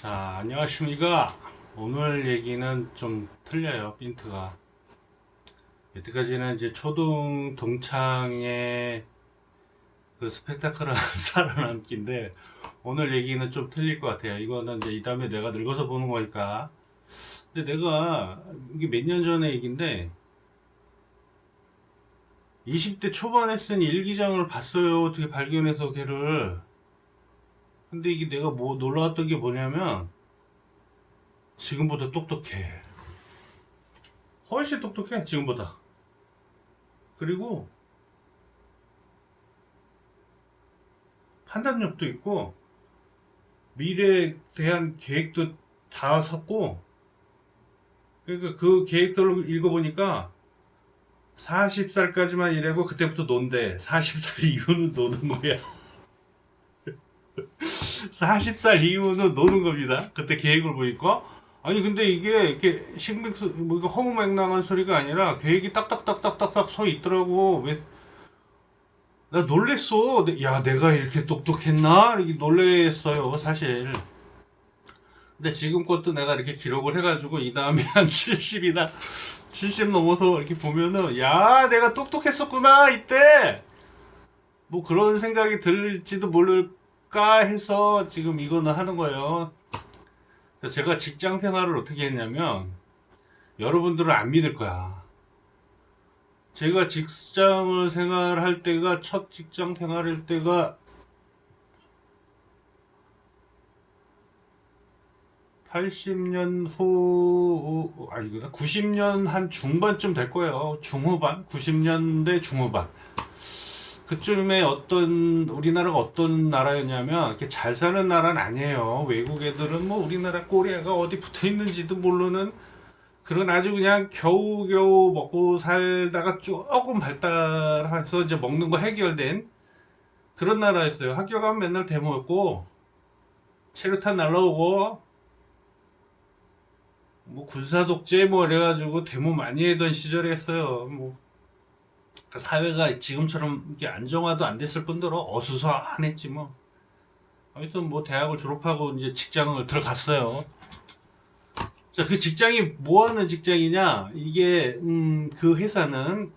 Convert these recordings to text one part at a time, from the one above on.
자, 안녕하십니까. 오늘 얘기는 좀 틀려요, 핀트가. 여태까지는 이제 초등 동창의 그 스펙타클한 살아남기인데, 오늘 얘기는 좀 틀릴 것 같아요. 이거는 이제 이 다음에 내가 늙어서 보는 거니까. 근데 내가, 이게 몇 년 전의 얘기인데, 20대 초반에 쓴 일기장을 봤어요. 어떻게 발견해서 걔를. 근데 이게 내가 뭐 놀라웠던 게 뭐냐면, 지금보다 똑똑해. 훨씬 똑똑해, 지금보다. 그리고 판단력도 있고 미래에 대한 계획도 다 섰고, 그러니까 그 계획들을 읽어보니까 40살까지만 일하고 그때부터 논대. 40살 이후는 노는 거야. 40살 이후는 노는 겁니다. 그때 계획을 보니까. 아니 근데 이게 이렇게 뭐 이거 허무맹랑한 소리가 아니라 계획이 딱딱딱딱딱딱 서 있더라고. 나 놀랬어. 야, 내가 이렇게 똑똑했나? 이렇게 놀랬어요, 사실. 근데 지금 것도 내가 이렇게 기록을 해가지고, 이 다음에 한 70이나, 70 넘어서 이렇게 보면은, 야, 내가 똑똑했었구나, 이때! 뭐 그런 생각이 들지도 모를까 해서 지금 이거는 하는 거예요. 제가 직장 생활을 어떻게 했냐면, 여러분들은 안 믿을 거야. 제가 직장을 생활할 때가, 첫 직장 생활할 때가 80년 아니구나. 90년 한 중반쯤 될 거예요. 중후반? 90년대 중후반. 그쯤에 우리나라가 어떤 나라였냐면, 이렇게 잘 사는 나라는 아니에요. 외국 애들은 뭐 우리나라 꼬리가 어디 붙어 있는지도 모르는 그런 아주 그냥 겨우겨우 먹고 살다가 조금 발달해서 이제 먹는 거 해결된 그런 나라였어요. 학교 가면 맨날 데모였고, 체류탄 날라오고, 뭐 군사 독재 뭐 이래가지고 데모 많이 하던 시절이었어요. 뭐 사회가 지금처럼 이렇게 안정화도 안 됐을 뿐더러 어수선했지 뭐. 하여튼 뭐 대학을 졸업하고 이제 직장을 들어갔어요. 자, 그 직장이 뭐 하는 직장이냐? 이게 그 회사는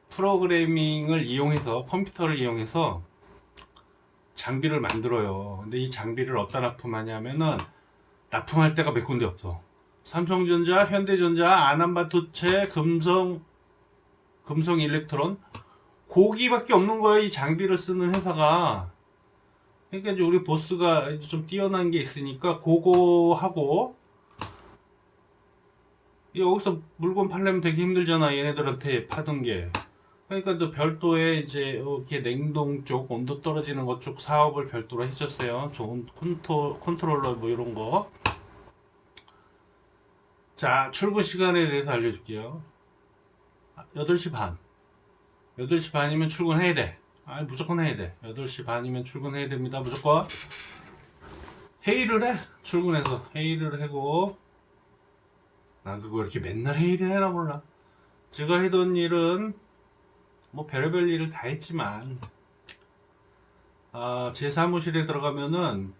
프로그래밍을 이용해서 컴퓨터를 이용해서 장비를 만들어요. 근데 이 장비를 어디다 납품하냐면은 납품할 데가 몇 군데 없어. 삼성전자, 현대전자, 아남바토체, 금성 일렉트론, 고기밖에 없는 거예요. 이 장비를 쓰는 회사가. 그러니까 이제 우리 보스가 이제 좀 뛰어난 게 있으니까 그거 하고, 여기서 물건 팔려면 되게 힘들잖아. 얘네들한테 파던 게. 그러니까 또 별도의 이제 이렇게 냉동 쪽 온도 떨어지는 것 쪽 사업을 별도로 해줬어요. 좋은 컨트롤러 뭐 이런 거. 자, 출근 시간에 대해서 알려줄게요. 8시 반. 8시 반이면 출근해야 돼. 아니, 무조건 해야 돼. 8시 반이면 출근해야 됩니다. 무조건. 회의를 해. 출근해서. 회의를 하고. 난 그거 이렇게 맨날 회의를 해나 몰라. 제가 하던 일은, 뭐, 별의별 일을 다 했지만, 제 사무실에 들어가면은,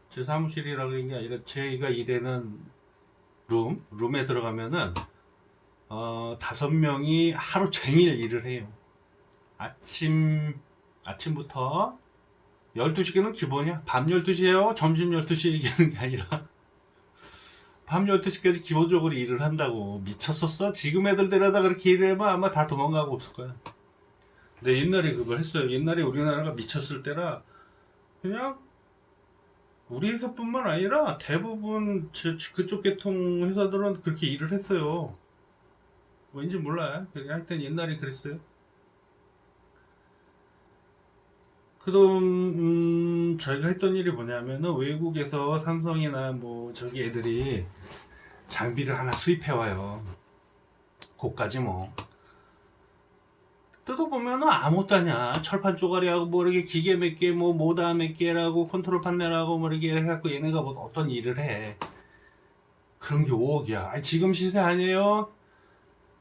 제 사무실이라는 게 아니라, 제가 일하는 룸에 들어가면은, 5명이 하루 종일 일을 해요. 아침부터 12시는 기본이야. 밤 12시에요. 점심 12시에 얘기하는 게 아니라 밤 12시까지 기본적으로 일을 한다고. 미쳤었어? 지금 애들 데려다 그렇게 일하면 아마 다 도망가고 없을 거야. 근데 옛날에 그걸 했어요. 옛날에 우리나라가 미쳤을 때라 그냥 우리 회사뿐만 아니라 대부분 그쪽 계통 회사들은 그렇게 일을 했어요. 왠지 몰라요. 그냥 하여튼 옛날에 그랬어요. 그동 저희가 했던 일이 뭐냐면은 외국에서 삼성이나 뭐 저기 애들이 장비를 하나 수입해 와요. 고까지 뭐 뜯어보면은 아무것도 아니야. 철판 쪼가리하고 뭐 이렇게 기계 몇 개, 뭐 모다 몇 개라고 컨트롤 판넬하고 뭐 이렇게 해갖고 얘네가 뭐 어떤 일을 해. 그런 게 5억이야. 아니 지금 시세 아니에요?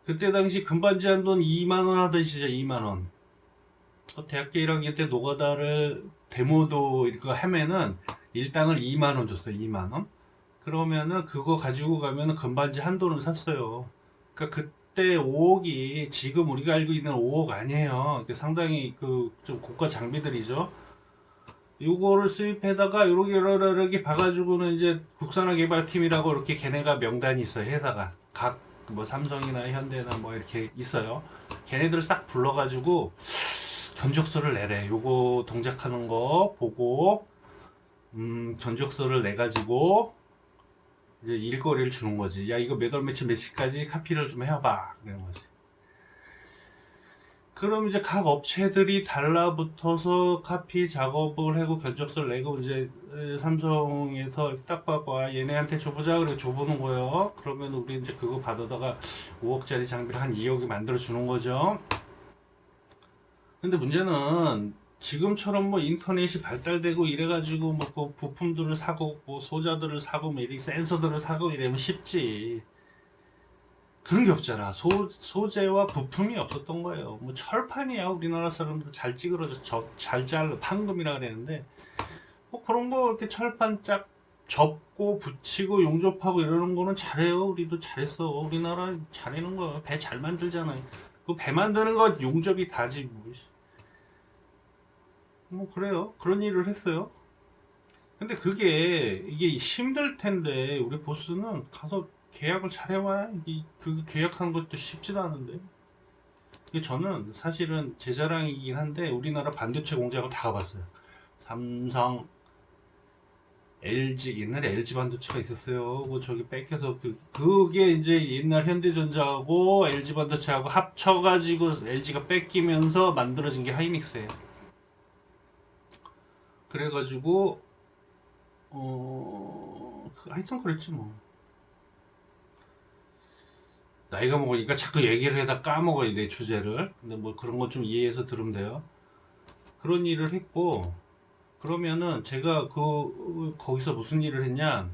그때 당시 금반지 한 돈 2만 원 하던 시절. 2만 원. 대학교 1학년 때 노가다를 데모도 이거 하면은 일당을 2만 원 줬어요. 2만 원. 그러면은 그거 가지고 가면은 건반지 한 돈을 샀어요. 그러니까 그때 5억이 지금 우리가 알고 있는 5억 아니에요. 상당히 그 좀 고가 장비들이죠. 요거를 수입해다가 요렇게 봐가지고는 이제 국산화 개발팀이라고 이렇게 걔네가 명단이 있어요. 회사가 각 뭐 삼성이나 현대나 뭐 이렇게 있어요. 걔네들을 싹 불러가지고 견적서를 내래. 요거 동작하는 거 보고 견적서를 내 가지고 이제 일거리를 주는 거지. 야, 이거 몇 월 며칠 며칠까지 카피를 좀 해봐. 그러는 거지. 그럼 이제 각 업체들이 달라붙어서 카피 작업을 하고 견적서를 내고 이제 삼성에서 딱 봐봐 얘네한테 줘보자 그래 줘보는 거예요. 그러면 우리 이제 그거 받아다가 5억짜리 장비를 한 2억이 만들어 주는 거죠. 근데 문제는 지금처럼 뭐 인터넷이 발달되고 이래가지고 뭐 그 부품들을 사고 뭐 소자들을 사고 뭐 이렇게 센서들을 사고 이러면 쉽지. 그런 게 없잖아. 소재와 부품이 없었던 거예요. 뭐 철판이야. 우리나라 사람들 잘 찌그러져 잘 잘라 판금이라 그랬는데 뭐 그런 거 이렇게 철판 짝 접고 붙이고 용접하고 이러는 거는 잘해요. 우리도 잘했어. 우리나라 잘하는 거야. 배 잘 만들잖아요. 그 배 만드는 거 용접이 다지 뭐. 뭐 그래요. 그런 일을 했어요. 근데 그게 이게 힘들 텐데 우리 보스는 가서 계약을 잘 해와야 그 계약하는 것도 쉽지도 않은데. 이게 저는 사실은 제 자랑이긴 한데 우리나라 반도체 공장을 다 가봤어요. 삼성, LG 옛날에 LG 반도체가 있었어요. 뭐 저기 뺏겨서 그게 이제 옛날 현대전자하고 LG 반도체하고 합쳐가지고 LG가 뺏기면서 만들어진 게 하이닉스예요. 그래가지고 하여튼 그랬지 뭐. 나이가 먹으니까 자꾸 얘기를 해다 까먹어야 돼, 주제를. 근데 뭐 그런 거 좀 이해해서 들으면 돼요. 그런 일을 했고, 그러면은 제가 거기서 무슨 일을 했냐.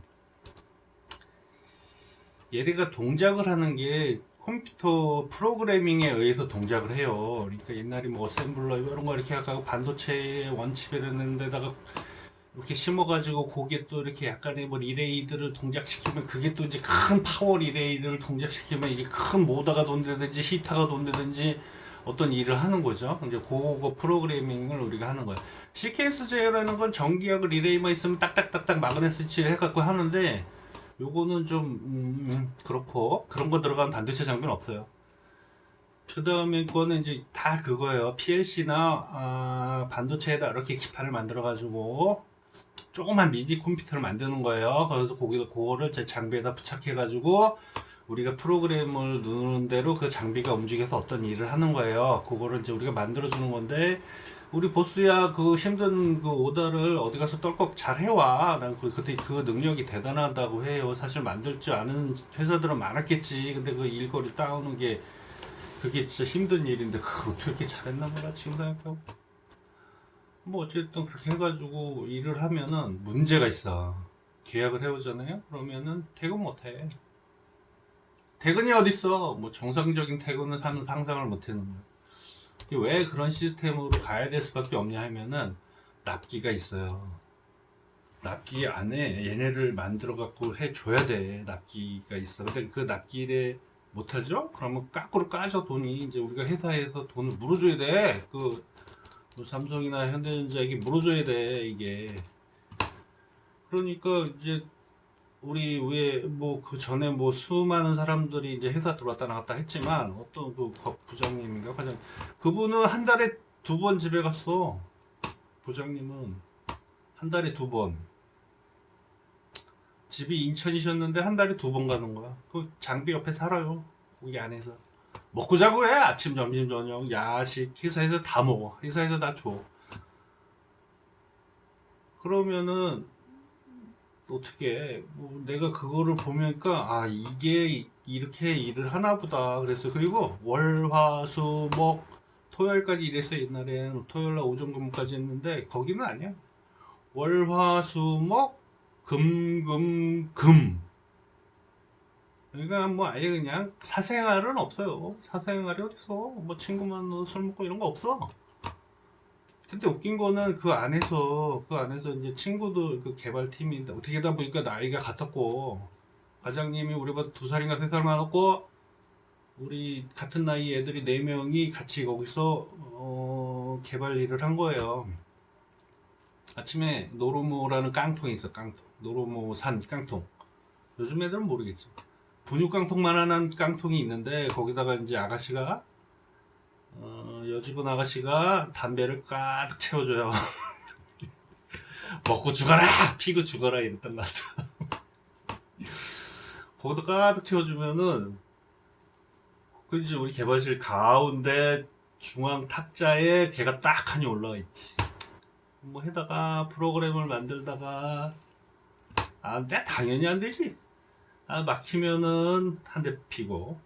얘네가 동작을 하는 게 컴퓨터 프로그래밍에 의해서 동작을 해요. 그러니까 옛날에 뭐 어셈블러 이런 거 이렇게 하고 반도체 원칩이라는 데다가 이렇게 심어가지고 거기에 또 이렇게 약간의 뭐 리레이들을 동작시키면 그게 또 이제 큰 파워 리레이들을 동작시키면 이게 큰 모터가 돈다든지 히터가 돈다든지 어떤 일을 하는 거죠. 이제 그거 프로그래밍을 우리가 하는 거예요. 시퀀스 제어라는 건 전기하고 리레이만 있으면 딱딱딱딱 마그넷 스위치를 해갖고 하는데 요거는 좀 그렇고 그런 거 들어간 반도체 장비는 없어요. 그 다음에 거는 이제 다 그거예요. PLC나 반도체에다 이렇게 기판을 만들어 가지고 조그만 미니 컴퓨터를 만드는 거예요. 그래서 거기서 그거를 제 장비에다 부착해 가지고 우리가 프로그램을 넣는 대로 그 장비가 움직여서 어떤 일을 하는 거예요. 그거를 이제 우리가 만들어 주는 건데 우리 보스야 그 힘든 그 오더를 어디 가서 떨컥 잘 해와. 난 그때 그 능력이 대단하다고 해요. 사실 만들 줄 아는 회사들은 많았겠지. 근데 그 일거리 따오는 게 그게 진짜 힘든 일인데 그걸 어떻게 이렇게 잘했나 몰라 지금 생각하고. 뭐 어쨌든 그렇게 해가지고 일을 하면은 문제가 있어. 계약을 해오잖아요. 그러면은 퇴근 못해. 퇴근이 어딨어? 뭐 정상적인 퇴근을 사는 상상을 못하는 거야. 왜 그런 시스템으로 가야 될 수밖에 없냐 하면은 납기가 있어요. 납기 안에 얘네를 만들어 갖고 해줘야 돼. 납기가 있어. 근데 그 납기를 못하죠? 그러면 까꾸로 까져 돈이. 이제 우리가 회사에서 돈을 물어줘야 돼. 뭐 삼성이나 현대전자에게 물어줘야 돼 이게. 그러니까 이제 우리 위에 뭐 그 전에 뭐 수많은 사람들이 이제 회사 들어왔다 나갔다 했지만 어떤 그 부장님인가 과장 그분은 한 달에 2번 집에 갔어. 부장님은 한 달에 2번. 집이 인천이셨는데 한 달에 2번 가는 거야. 그 장비 옆에 살아요. 거기 안에서. 먹고 자고 해. 아침, 점심, 저녁, 야식 회사에서 다 먹어. 회사에서 다 줘. 그러면은 어떻게 뭐 내가 그거를 보니까 이게 이렇게 일을 하나 보다. 그래서 그리고 월화수목 토요일까지 일했어. 옛날엔 토요일날 오전 근무까지 했는데 거기는 아니야. 월화수목 금금금. 그러니까 뭐 아예 그냥 사생활은 없어요. 사생활이 어딨어. 뭐 친구 만나서 술 먹고 이런 거 없어. 근데 웃긴 거는 그 안에서 이제 친구들 그 개발팀인데 어떻게 다 보니까 나이가 같았고 과장님이 우리보다 2살인가 3살 많았고 우리 같은 나이 애들이 4명이 같이 거기서 개발 일을 한 거예요. 아침에 노로모라는 깡통이 있어. 깡통 노로모 산 깡통. 요즘 애들은 모르겠지. 분유 깡통만한 깡통이 있는데 거기다가 이제 아가씨가 여직원 아가씨가 담배를 가득 채워줘요. 먹고 죽어라! 피고 죽어라! 이랬던 것 같아. 거기다 가득 채워주면은, 그 이제 우리 개발실 가운데 중앙 탁자에 걔가 딱 하니 올라와 있지. 뭐 해다가 프로그램을 만들다가, 내가 당연히 안 되지. 막히면은 한 대 피고,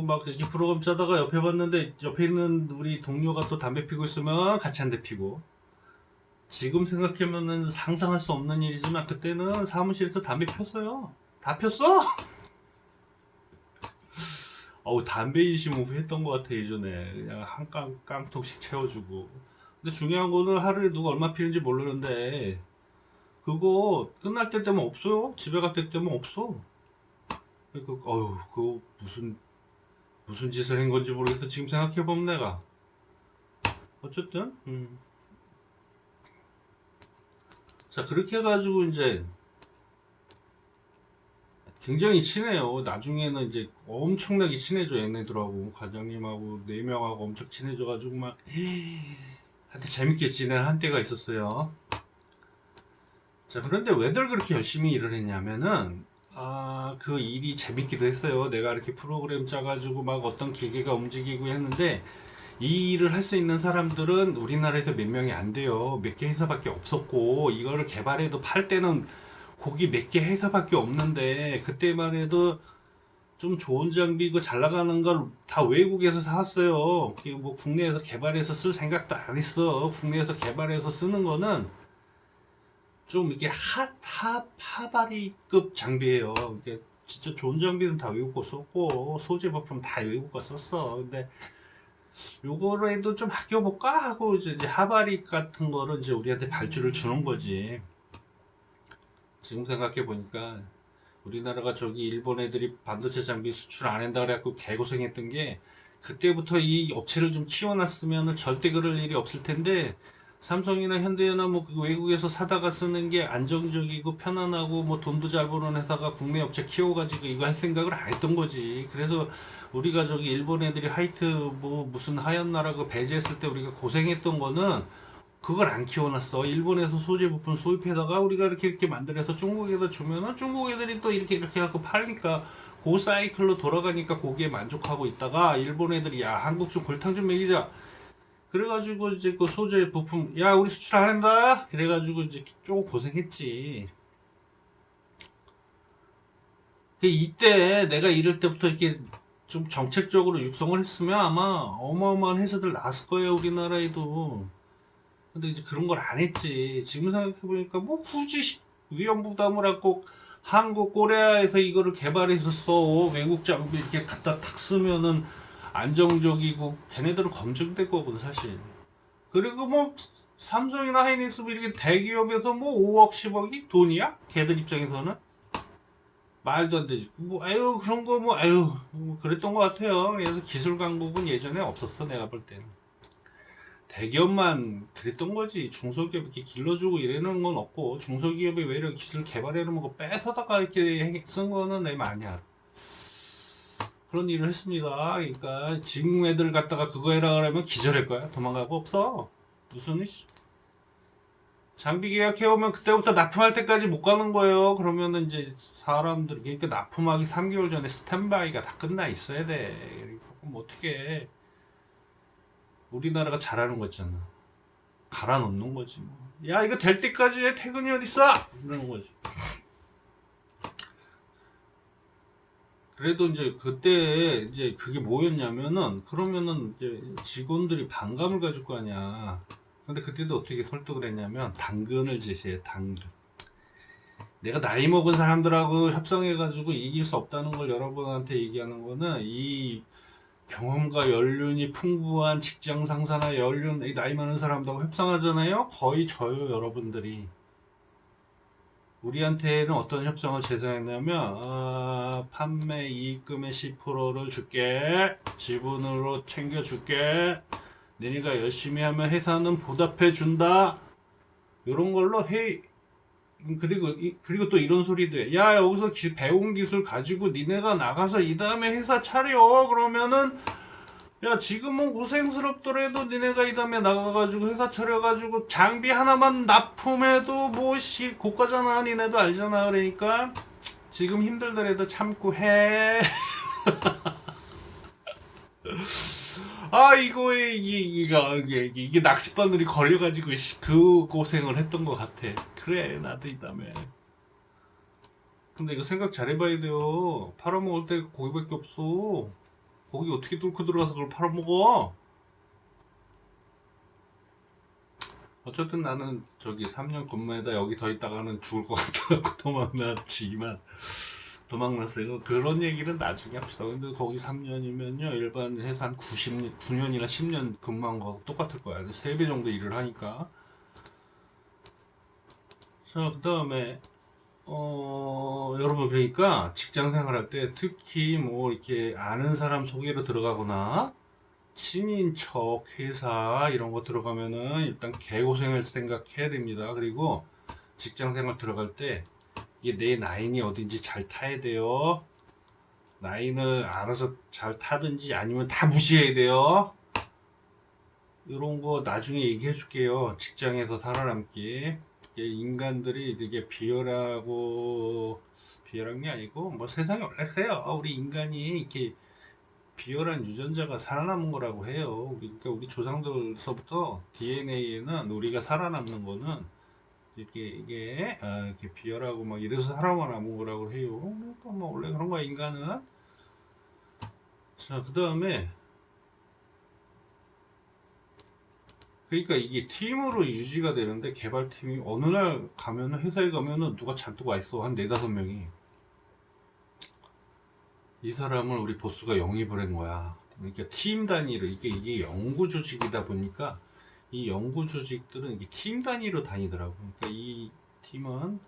막 이렇게 프로그램 짜다가 옆에 봤는데 옆에 있는 우리 동료가 또 담배 피고 있으면 같이 한 대 피고. 지금 생각하면은 상상할 수 없는 일이지만 그때는 사무실에서 담배 폈어요. 다 폈어? 담배 인심 했던 것 같아 예전에. 그냥 한 깡통씩 채워주고. 근데 중요한 거는 하루에 누가 얼마 피는지 모르는데 그거 끝날 때 되면 없어요. 집에 갈 때 되면 없어. 그거 무슨 짓을 한 건지 모르겠어. 지금 생각해보면 내가. 어쨌든, 자, 그렇게 해가지고 이제 굉장히 친해요. 나중에는 이제 엄청나게 친해져, 얘네들하고. 과장님하고, 4명하고 엄청 친해져가지고 막, 하여튼 재밌게 지낸 한때가 있었어요. 자, 그런데 왜들 그렇게 열심히 일을 했냐면은, 그 일이 재밌기도 했어요. 내가 이렇게 프로그램 짜가지고 막 어떤 기계가 움직이고 했는데, 이 일을 할 수 있는 사람들은 우리나라에서 몇 명이 안 돼요. 몇 개 회사밖에 없었고, 이거를 개발해도 팔 때는 고기 몇 개 회사밖에 없는데, 그때만 해도 좀 좋은 장비고 잘 나가는 걸 다 외국에서 사왔어요. 뭐 국내에서 개발해서 쓸 생각도 안 했어. 국내에서 개발해서 쓰는 거는 좀 이게 하바리급 장비예요. 이게 진짜 좋은 장비는 다 외국 거 썼고, 소재 부품 다 외국 거 썼어. 근데 요거라도 좀 아껴볼까 하고 이제 하바리 같은 거를 이제 우리한테 발주를 주는 거지. 지금 생각해 보니까 우리나라가 저기 일본 애들이 반도체 장비 수출 안 한다 그래갖고 개고생했던 게 그때부터 이 업체를 좀 키워놨으면 절대 그럴 일이 없을 텐데 삼성이나 현대나 뭐 외국에서 사다가 쓰는 게 안정적이고 편안하고 뭐 돈도 잘 버는 회사가 국내 업체 키워가지고 이거 할 생각을 안 했던 거지. 그래서 우리가 저기 일본 애들이 하이트 뭐 무슨 하얀 나라 그 배제했을 때 우리가 고생했던 거는 그걸 안 키워놨어. 일본에서 소재 부품 수입해다가 우리가 이렇게 만들어서 중국에다 주면은 중국 애들이 또 이렇게 갖고 팔니까 그 사이클로 돌아가니까 거기에 만족하고 있다가 일본 애들이 야 한국 좀 골탕 좀 먹이자. 그래가지고 이제 그 소재 부품 야 우리 수출 안 한다. 그래가지고 이제 조금 고생했지. 이때 내가 이럴 때부터 이렇게 좀 정책적으로 육성을 했으면 아마 어마어마한 회사들 나왔을 거예요 우리나라에도. 근데 이제 그런 걸 안 했지. 지금 생각해보니까 뭐 굳이 위험 부담을 하고 한국 코리아에서 이거를 개발해서 써 외국 장비 이렇게 갖다 탁 쓰면은 안정적이고 걔네들은 검증될 거거든 사실. 그리고 뭐 삼성이나 하이닉스 뭐 이렇게 대기업에서 뭐 5억 10억이 돈이야? 걔들 입장에서는 말도 안 되지. 뭐 아유 그런 거 뭐 아유 뭐 그랬던 것 같아요. 그래서 기술 강국은 예전에 없었어 내가 볼 때는. 대기업만 그랬던 거지. 중소기업 이렇게 길러주고 이러는 건 없고 중소기업이 왜 이렇게 기술 개발해놓은 거 뺏어다가 이렇게 쓴 거는 내 아니야. 그런 일을 했습니다. 그러니까 지금 애들 갖다가 그거 해라 그러면 기절할 거야. 도망가고 없어. 무슨 장비 계약해오면 그때부터 납품할 때까지 못 가는 거예요. 그러면은 이제 사람들 그러니까 납품하기 3개월 전에 스탠바이가 다 끝나 있어야 돼. 그럼 어떻게 해. 우리나라가 잘하는 거 있잖아. 갈아 넣는 거지 뭐. 야 이거 될 때까지 해. 퇴근이 어딨어? 이러는 거지. 그래도 이제 그때 이제 그게 뭐였냐면은 그러면은 이제 직원들이 반감을 가질 거 아니야. 근데 그때도 어떻게 설득을 했냐면 당근을 제시해. 당근. 내가 나이 먹은 사람들하고 협상해가지고 이길 수 없다는 걸 여러분한테 얘기하는 거는 이 경험과 연륜이 풍부한 직장 상사나 연륜 나이 많은 사람들하고 협상하잖아요. 거의 저요 여러분들이. 우리한테는 어떤 협상을 제시했냐면 판매 이익금의 10%를 줄게, 지분으로 챙겨줄게, 너네가 열심히 하면 회사는 보답해 준다, 이런 걸로 해. 그리고 또 이런 소리도 해. 야, 여기서 배운 기술 가지고 니네가 나가서 이 다음에 회사 차려. 그러면은 야, 지금은 고생스럽더라도 니네가 이 다음에 나가가지고 회사 차려가지고 장비 하나만 납품해도 뭐씨 고가잖아. 니네도 알잖아. 그러니까 지금 힘들더라도 참고 해. 아, 이게 낚싯바늘이 걸려가지고 그 고생을 했던 것 같아. 그래, 나도 이 다음에. 근데 이거 생각 잘해봐야 돼요. 팔아먹을 때 고기밖에 없어. 고기 어떻게 뚫고 들어가서 그걸 팔아먹어? 어쨌든 나는 저기 3년 근무에다 여기 더 있다가는 죽을 것 같아서 도망났지만 도망났어요. 그런 얘기는 나중에 합시다. 근데 거기 3년이면요 일반 회사 한 9년이나 10년 근무한 거 똑같을 거야. 3배 정도 일을 하니까. 자, 그 다음에 여러분, 그러니까 직장 생활할 때 특히 뭐 이렇게 아는 사람 소개로 들어가거나 친인척 회사 이런 거 들어가면은 일단 개고생을 생각해야 됩니다. 그리고 직장 생활 들어갈 때 이게 내 라인이 어딘지 잘 타야 돼요. 라인을 알아서 잘 타든지 아니면 다 무시해야 돼요. 이런 거 나중에 얘기해 줄게요. 직장에서 살아남기. 이게 인간들이 되게 비열한 게 아니고 뭐 세상이 원래 그래요. 우리 인간이 이렇게 비열한 유전자가 살아남은 거라고 해요. 그러니까 우리 조상들서부터 DNA에는 우리가 살아남는 거는 이게 비열하고 막 이래서 살아남은 거라고 해요. 그러니까 뭐 원래 그런 거야 인간은. 자, 그 다음에 그러니까 이게 팀으로 유지가 되는데 개발팀이 어느 날 가면은 회사에 가면은 누가 잔뜩 와 있어. 한 네다섯 명이. 이 사람을 우리 보스가 영입을 한 거야. 그러니까 팀 단위로 이게 연구 조직이다 보니까 이 연구 조직들은 이게 팀 단위로 다니더라고. 그러니까 이 팀은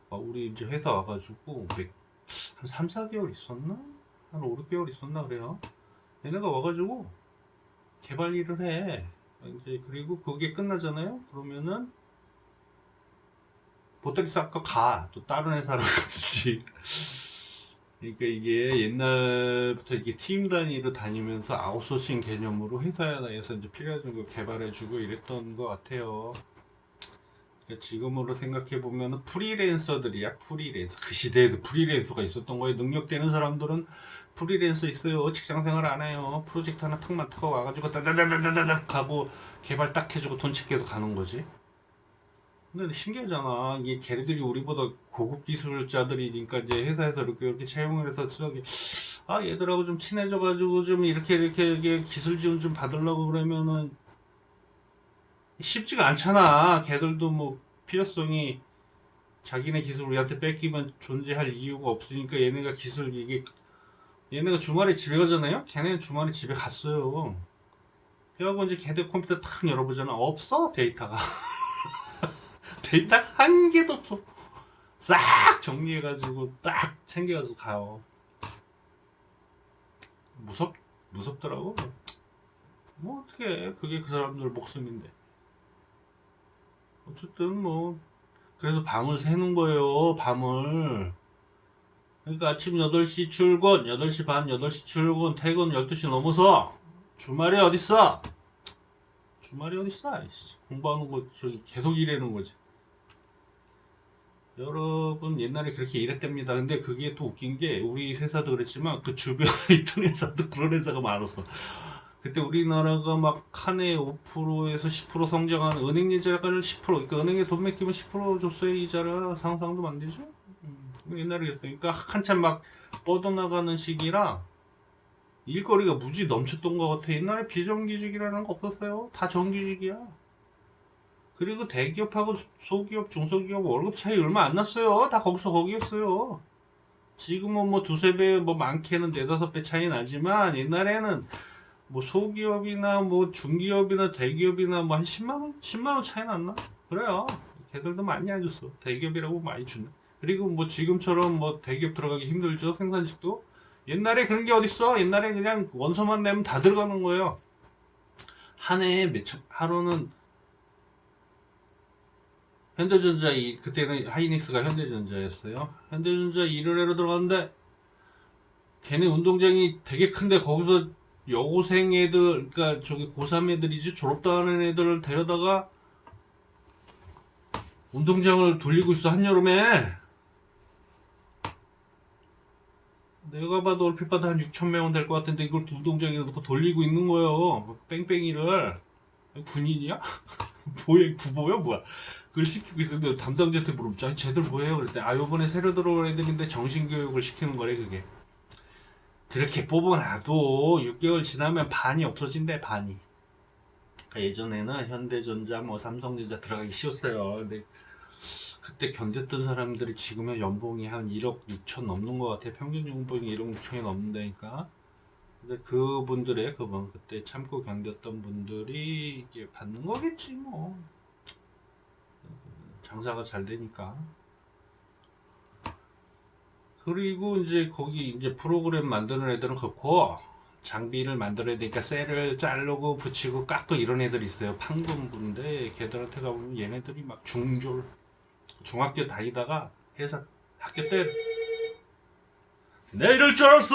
우리 이제 회사 와가지고 한 3, 4개월 있었나? 한 5, 6개월 있었나 그래요. 얘네가 와가지고 개발 일을 해. 이제 그리고 그게 끝나잖아요. 그러면은 보따리 싹 가. 또 다른 회사로 가지. 그러니까 이게 옛날부터 이게 팀 단위로 다니면서 아웃소싱 개념으로 회사에서 이제 필요한 거 개발해주고 이랬던 것 같아요. 그러니까 지금으로 생각해 보면 프리랜서들이야. 프리랜서. 그 시대에도 프리랜서가 있었던 거예요. 능력되는 사람들은 프리랜서 있어요. 직장 생활 안 해요. 프로젝트 하나 탁 맡고 와가지고 다다다다다닥 하고 개발 딱 해주고 돈 챙겨서 가는 거지. 근데 신기하잖아. 이게 걔네들이 우리보다 고급 기술자들이니까 이제 회사에서 이렇게 채용을 해서 저기 얘들하고 좀 친해져가지고 좀 이렇게 기술 지원 좀 받으려고 그러면은 쉽지가 않잖아. 걔들도 뭐 필요성이 자기네 기술 우리한테 뺏기면 존재할 이유가 없으니까 얘네가 주말에 집에 가잖아요. 걔네는 주말에 집에 갔어요. 그래갖고 이제 걔들 컴퓨터 탁 열어보잖아. 없어 데이터가. 데이터 한 개도 없어. 싹 정리해가지고 딱 챙겨가서 가요. 무섭더라고. 뭐 어떻게 그게 그 사람들 목숨인데. 어쨌든 뭐 그래서 밤을 새는 거예요. 밤을. 그러니까 아침 8시 출근, 8시 반, 8시 출근, 퇴근 12시 넘어서 주말에 어딨어? 주말에 어딨어? 공부하는 거 저기 계속 일하는 거지. 여러분 옛날에 그렇게 일했답니다. 근데 그게 또 웃긴 게 우리 회사도 그랬지만 그 주변에 있던 회사도 그런 회사가 많았어. 그때 우리나라가 막 한 해 5%에서 10% 성장한 은행 이자를 10%, 그러니까 은행에 돈 맡기면 10% 줬어요 이자를. 상상도 안 되죠? 옛날에 그랬어요. 그러니까 한참 막 뻗어나가는 시기라 일거리가 무지 넘쳤던 것 같아. 옛날에 비정규직이라는 거 없었어요. 다 정규직이야. 그리고 대기업하고 소기업, 중소기업 월급 차이 얼마 안 났어요. 다 거기서 거기였어요. 지금은 뭐 두세 배, 뭐 많게는 네다섯 배 차이 나지만 옛날에는 뭐 소기업이나 뭐 중기업이나 대기업이나 뭐 한 10만 원? 10만 원 차이 났나? 그래요. 걔들도 많이 안 줬어. 대기업이라고 많이 주네. 그리고 뭐 지금처럼 뭐 대기업 들어가기 힘들죠. 생산직도. 옛날에 그런 게 어딨어? 옛날에 그냥 원서만 내면 다 들어가는 거예요. 한 해에 하루는 현대전자 그때는 하이닉스가 현대전자였어요. 현대전자 일을 하러 들어갔는데 걔네 운동장이 되게 큰데 거기서 여고생 애들, 그러니까 저기 고3 애들이지 졸업도 하는 애들을 데려다가 운동장을 돌리고 있어 한여름에. 내가 봐도 얼핏 봐도 한 6천 명은 될 것 같은데 이걸 운동장에 놓고 돌리고 있는 거예요. 뺑뺑이를. 군인이야? 뭐야, 구보야 뭐야? 그걸 시키고 있었는데 담당자한테 물어보자. 아니 쟤들 뭐예요? 그랬더니 아 요번에 새로 들어온 애들인데 정신교육을 시키는 거래 그게. 그렇게 뽑아놔도 6개월 지나면 반이 없어진대 반이. 그러니까 예전에는 현대전자 뭐 삼성전자 들어가기 쉬웠어요. 근데 그때 견뎠던 사람들이 지금은 연봉이 한 1억 6천 넘는 것 같아요. 평균 연봉이 1억 6천이 넘는다니까. 근데 그분들의 그분 그때 참고 견뎠던 분들이 이게 받는 거겠지 뭐. 장사가 잘 되니까. 그리고 이제 거기 이제 프로그램 만드는 애들은 그렇고 장비를 만들어야 되니까 셀을 자르고 붙이고 깎고 이런 애들이 있어요. 판금부인데 걔들한테 가보면 얘네들이 막 중학교 다니다가 회사 학교 때 내 이럴 줄 알았어!